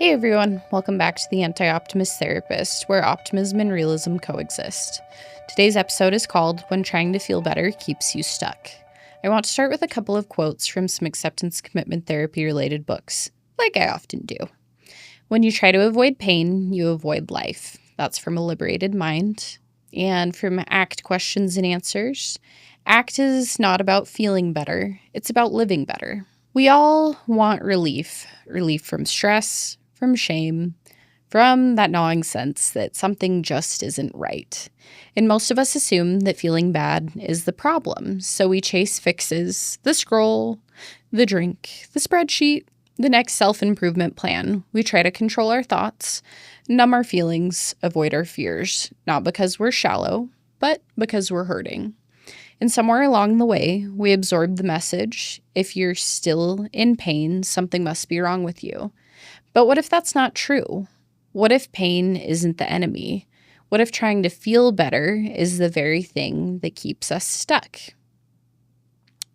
Hey everyone, welcome back to the Anti Optimist Therapist, where optimism and realism coexist. Today's episode is called When Trying to Feel Better Keeps You Stuck. I want to start with a couple of quotes from some acceptance commitment therapy related books, like I often do. When you try to avoid pain, you avoid life. That's from A Liberated Mind. And from ACT Questions and Answers, ACT is not about feeling better, it's about living better. We all want relief from stress, from shame, from that gnawing sense that something just isn't right. And most of us assume that feeling bad is the problem, so we chase fixes, the scroll, the drink, the spreadsheet, the next self-improvement plan. We try to control our thoughts, numb our feelings, avoid our fears, not because we're shallow, but because we're hurting. And somewhere along the way, we absorb the message, if you're still in pain, something must be wrong with you. But what if that's not true? What if pain isn't the enemy? What if trying to feel better is the very thing that keeps us stuck?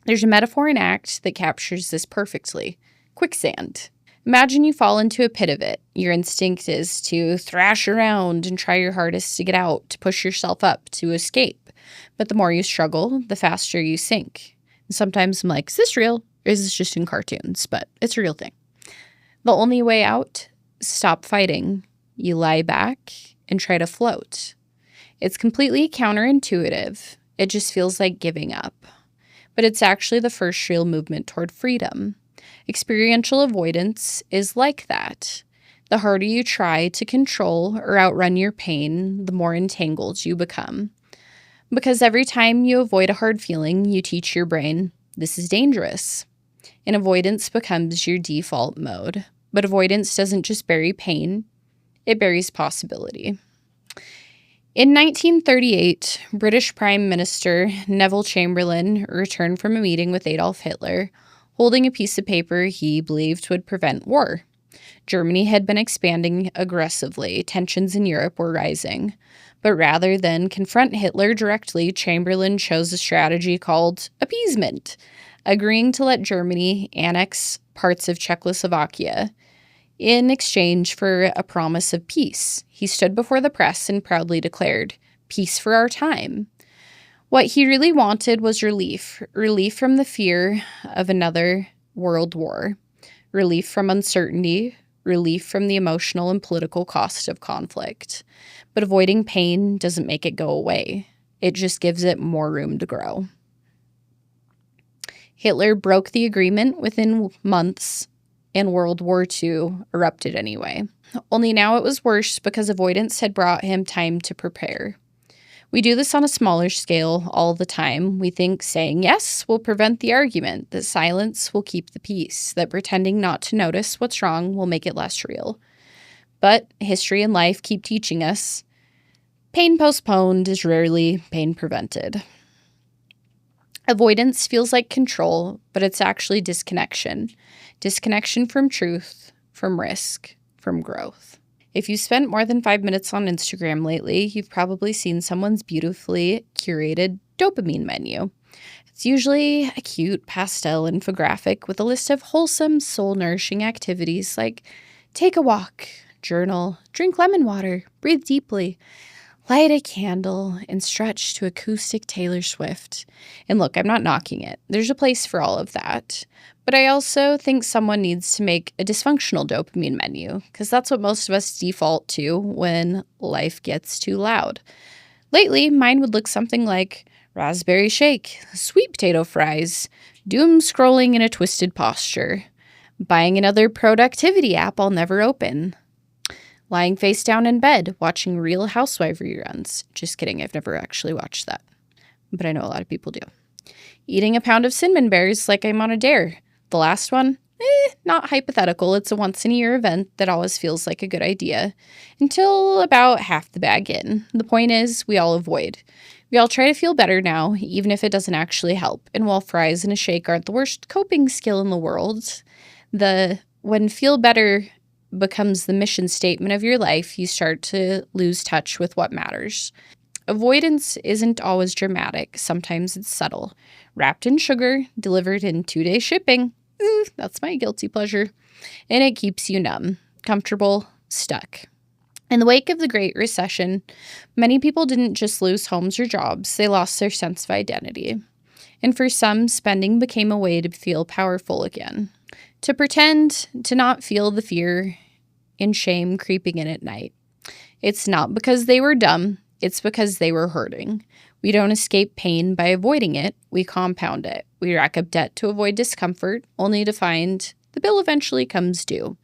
There's a metaphor in ACT that captures this perfectly. Quicksand. Imagine you fall into a pit of it. Your instinct is to thrash around and try your hardest to get out, to push yourself up, to escape. But the more you struggle, the faster you sink. And sometimes I'm like, is this real? Or is this just in cartoons? But it's a real thing. The only way out, stop fighting. You lie back and try to float. It's completely counterintuitive. It just feels like giving up. But it's actually the first real movement toward freedom. Experiential avoidance is like that. The harder you try to control or outrun your pain, the more entangled you become. Because every time you avoid a hard feeling, you teach your brain, this is dangerous. And avoidance becomes your default mode. But avoidance doesn't just bury pain, it buries possibility. In 1938, British Prime Minister Neville Chamberlain returned from a meeting with Adolf Hitler, holding a piece of paper he believed would prevent war. Germany had been expanding aggressively. Tensions in Europe were rising. But rather than confront Hitler directly, Chamberlain chose a strategy called appeasement, agreeing to let Germany annex parts of Czechoslovakia in exchange for a promise of peace. He stood before the press and proudly declared, "Peace for our time." What he really wanted was relief from the fear of another world war, relief from uncertainty, relief from the emotional and political cost of conflict. But avoiding pain doesn't make it go away. It just gives it more room to grow. Hitler broke the agreement within months, and World War II erupted anyway. Only now it was worse because avoidance had brought him time to prepare. We do this on a smaller scale all the time. We think saying yes will prevent the argument, that silence will keep the peace, that pretending not to notice what's wrong will make it less real. But history and life keep teaching us pain postponed is rarely pain prevented. Avoidance feels like control, but it's actually disconnection. Disconnection from truth, from risk, from growth. If you spent more than 5 minutes on Instagram lately, you've probably seen someone's beautifully curated dopamine menu. It's usually a cute pastel infographic with a list of wholesome, soul-nourishing activities like take a walk, journal, drink lemon water, breathe deeply, light a candle, and stretch to acoustic Taylor Swift. And look, I'm not knocking it. There's a place for all of that. But I also think someone needs to make a dysfunctional dopamine menu, because that's what most of us default to when life gets too loud. Lately, mine would look something like raspberry shake, sweet potato fries, doom scrolling in a twisted posture, buying another productivity app I'll never open, lying face down in bed, watching Real Housewife reruns. Just kidding, I've never actually watched that. But I know a lot of people do. Eating a pound of cinnamon bears like I'm on a dare. The last one, not hypothetical. It's a once-in-a-year event that always feels like a good idea. Until about half the bag in. The point is, we all avoid. We all try to feel better now, even if it doesn't actually help. And while fries and a shake aren't the worst coping skill in the world, when feel better becomes the mission statement of your life, you start to lose touch with what matters. Avoidance isn't always dramatic. Sometimes it's subtle. Wrapped in sugar, delivered in 2-day shipping. That's my guilty pleasure. And it keeps you numb. comfortable, stuck. In the wake of the Great Recession, many people didn't just lose homes or jobs, they lost their sense of identity. And for some, spending became a way to feel powerful again. To pretend to not feel the fear and shame creeping in at night. It's not because they were dumb, it's because they were hurting. We don't escape pain by avoiding it, we compound it. We rack up debt to avoid discomfort, only to find the bill eventually comes due.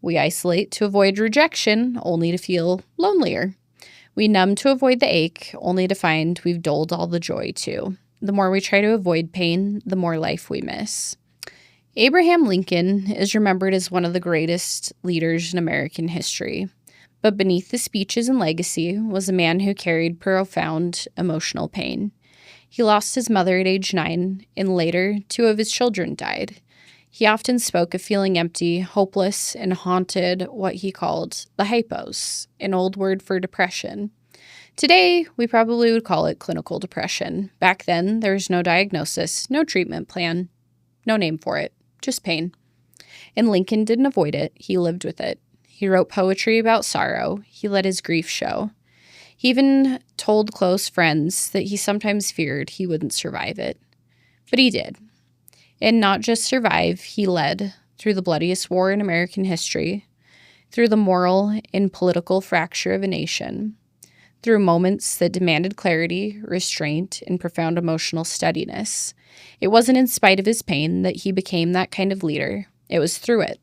We isolate to avoid rejection, only to feel lonelier. We numb to avoid the ache, only to find we've dulled all the joy too. The more we try to avoid pain, the more life we miss. Abraham Lincoln is remembered as one of the greatest leaders in American history. But beneath the speeches and legacy was a man who carried profound emotional pain. He lost his mother at age 9, and later, 2 of his children died. He often spoke of feeling empty, hopeless, and haunted, what he called the hypos, an old word for depression. Today, we probably would call it clinical depression. Back then, there was no diagnosis, no treatment plan, no name for it, just pain. And Lincoln didn't avoid it, he lived with it. He wrote poetry about sorrow. He let his grief show. He even told close friends that he sometimes feared he wouldn't survive it. But he did. And not just survive, he led through the bloodiest war in American history, through the moral and political fracture of a nation, through moments that demanded clarity, restraint, and profound emotional steadiness. It wasn't in spite of his pain that he became that kind of leader. It was through it.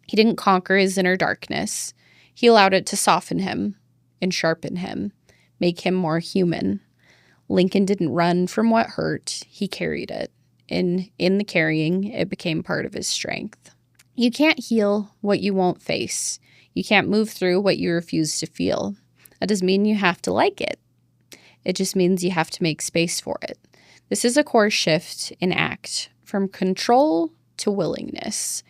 He didn't conquer his inner darkness. He allowed it to soften him and sharpen him, make him more human. Lincoln didn't run from what hurt. He carried it. And in the carrying, it became part of his strength. You can't heal what you won't face. You can't move through what you refuse to feel. That doesn't mean you have to like it. It just means you have to make space for it. This is a core shift in ACT, from control to willingness.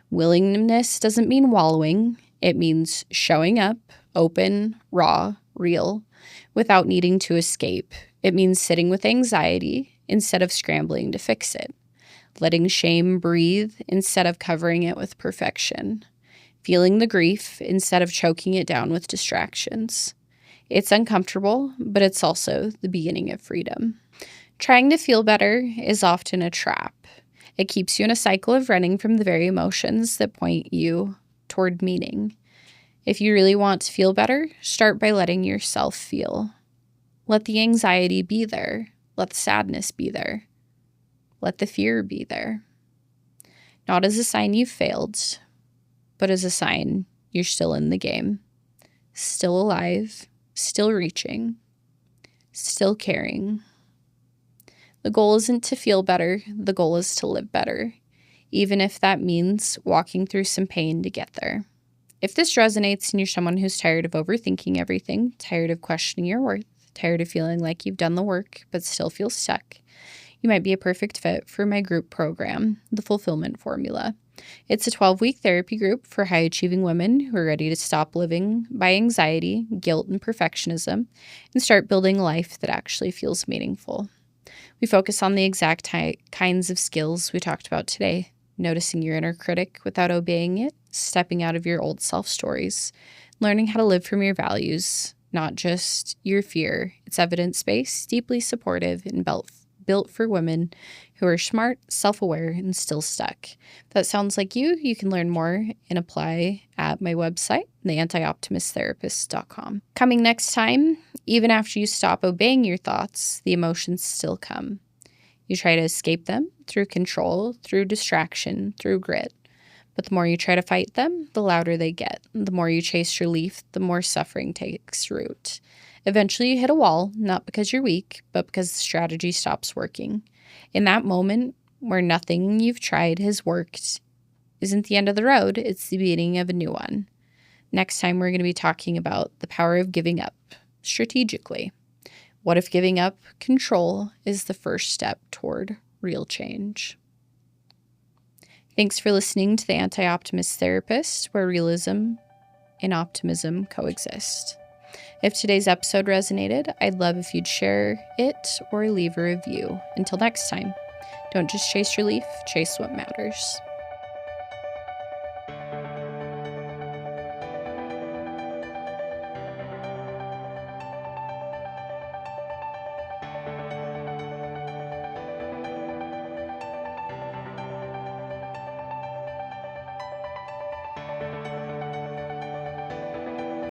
Willingness doesn't mean wallowing. It means showing up, open, raw, real, without needing to escape. It means sitting with anxiety instead of scrambling to fix it. Letting shame breathe instead of covering it with perfection. Feeling the grief instead of choking it down with distractions. It's uncomfortable, but it's also the beginning of freedom. Trying to feel better is often a trap. It keeps you in a cycle of running from the very emotions that point you toward meaning. If you really want to feel better, start by letting yourself feel. Let the anxiety be there. Let the sadness be there. Let the fear be there. Not as a sign you've failed, but as a sign you're still in the game. Still alive, still reaching, still caring. The goal isn't to feel better, the goal is to live better, even if that means walking through some pain to get there. If this resonates and you're someone who's tired of overthinking everything, tired of questioning your worth, tired of feeling like you've done the work but still feel stuck, you might be a perfect fit for my group program, The Fulfillment Formula. It's a 12-week therapy group for high-achieving women who are ready to stop living by anxiety, guilt, and perfectionism and start building a life that actually feels meaningful. We focus on the exact kinds of skills we talked about today: noticing your inner critic without obeying it, stepping out of your old self stories, learning how to live from your values, not just your fear. It's evidence-based, deeply supportive, and built for women who are smart, self-aware, and still stuck. If that sounds like you can learn more and apply at my website, theantioptimisttherapist.com. Coming next time, even after you stop obeying your thoughts, the emotions still come. You try to escape them through control, through distraction, through grit. But the more you try to fight them, the louder they get. The more you chase relief, the more suffering takes root. Eventually you hit a wall, not because you're weak, but because the strategy stops working. In that moment where nothing you've tried has worked isn't the end of the road, it's the beginning of a new one. Next time we're going to be talking about the power of giving up strategically. What if giving up control is the first step toward real change? Thanks for listening to the Anti Optimist Therapist, where realism and optimism coexist. If today's episode resonated, I'd love if you'd share it or leave a review. Until next time, don't just chase relief, chase what matters.